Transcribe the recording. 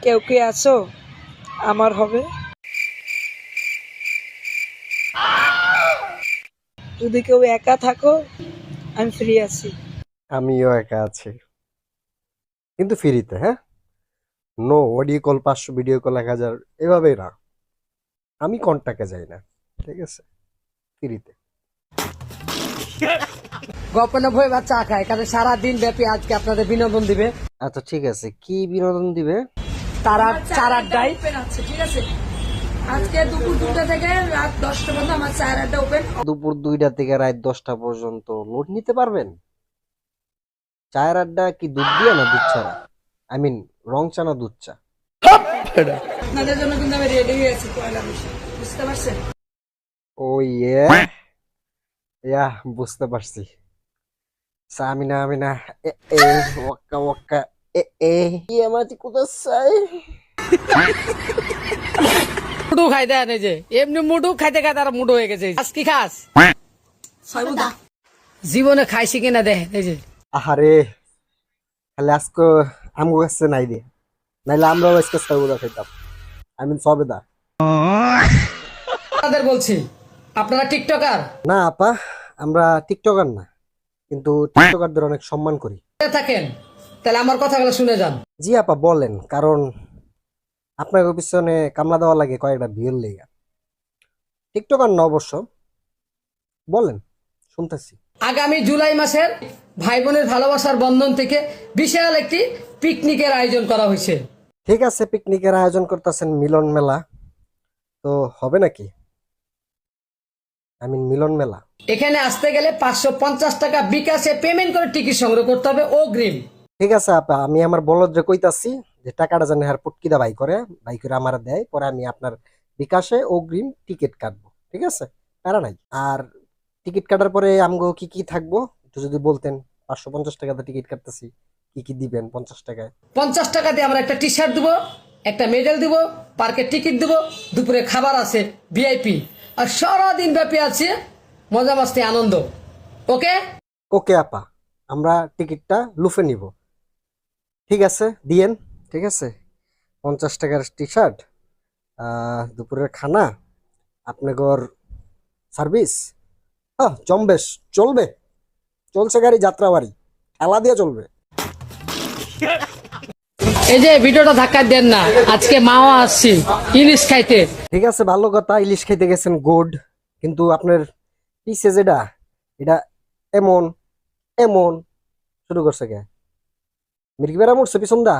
কেউ কি আছো আমার হবে? যদি কেউ একা থাকো আমি ফ্রি আছি। আমিও একা আছি, কিন্তু ফ্রিতে। হ্যাঁ, no audio call 500, video call 1000, এভাবেই না। আমি কন্টাক্টে যাই না, ঠিক আছে, ফ্রিতে। গোপনে ভয় বা চা খায় কারণ সারাদিন ব্যাপী আজকে আপনাদের বিনোদন দিবে আচ্ছা ঠিক আছে, কি বিনোদন দিবে? তারা চার আড্ডায়। ওপেন আছে, ঠিক আছে। আজকে দুপুর 2টা থেকে রাত 10টা পর্যন্ত আমার চায়ের আড্ডা ওপেন। দুপুর 2টা থেকে রাত 10টা পর্যন্ত লোড নিতে পারবেন? চায়ের আড্ডা কি দুধ দিয়ে না দুধ ছাড়া? আই মিন রং চা না দুধ চা? আপনাদের জন্য কিন্তু আমি রেডি হয়ে আছি পয়লা বৈশাখ, বুঝতে পারছেন? ও ইয়ে, ইয়া বুঝতে পারছি। সামিনা আমিনা, এ এ ওয়াক্কা ওয়াক্কা, এ এ ইয়ামাতি কুদাসাই। মুডু খাই দেয় না যে এমনি মুডু খাইতে খাইতে আর মুডু হয়ে গেছে। আজ কি খাস? সর্বদা জীবনে খাইছি কিনা দেখ এই যে আহারে, খালি আজকে আমগো কাছে নাই দে, নাইলে আমরাও আজকে সর্বদা খাইতাম। আই মিন সবেদা। আপনাদের বলছি আপনারা টিকটকার না আপা, আমরা টিকটকার না, কিন্তু টিকটকারদের অনেক সম্মান করি। থাকেন তাহলে আমার কথাগুলো শুনে যান। জি আপা বলেন, কারণ আপনার পিছনে কামলা দেওয়া লাগে কয়েকটা ভিউর লেগা। টিকটকার না অবশ্য, বলেন শুনতেছি। আগামী জুলাই মাসের ভাই বোনের ভালোবাসার বন্ধন থেকে বিশাল একটি পিকনিকের আয়োজন করা হয়েছে। ঠিক আছে, পিকনিকের আয়োজন করতেছেন মিলন মেলা, তো হবে নাকি? আই মিন মিলন মেলা। এখানে আসতে গেলে 550 টাকা বিকাশে পেমেন্ট করে টিকিট সংগ্রহ করতে হবে অগ্রিম। ঠিক আছে আপা, আমি আমার বলদরে কইতাছি যে টাকাটা যেন হার পুটকিদা বাই করে আমার দেয়, পরে আমি আপনার বিকাশে অগ্রিম টিকিট কাটবো, ঠিক আছে, প্যারা নাই। আর টিকিট কাটার পরে আমগো কি কি থাকবো একটু যদি বলতেন। 550 টাকাতে টিকিট কাটতেছি, কি কি দিবেন 50 টাকায়? 50 টাকা দিয়ে আমরা একটা টি শার্ট দেবো, একটা মেডেল দেবো, পার্কের টিকিট দেবো, দুপুরে খাবার আছে ভিআইপি, আর সারাদিন ব্যাপী আছে মজা মাস্তি আনন্দ। ওকে ওকে আপা, আমরা টিকিটটা লুফে নিব। ঠিক আছে দিয়েন, ঠিক আছে। 50 টাকার টি শার্ট, দুপুরের খানা, আপনার সার্ভিস, হ্যাঁ জম্বেশ, চলবে, চলছে গাড়ি, যাত্রা বাড়ি, ঠেলা দিয়ে চলবে। এই যে ভিডিওটা ধাক্কা দেন না, আজকে মাও আসছি ইলিশ খাইতে। ঠিক আছে, ভালো কথা, ইলিশ খাইতে গেছেন, গুড। কিন্তু আপনার পিছে যেটা, এটা এমন এমন শুরু করছে কে? মির্কি বেড়া মরছে পিছন দা?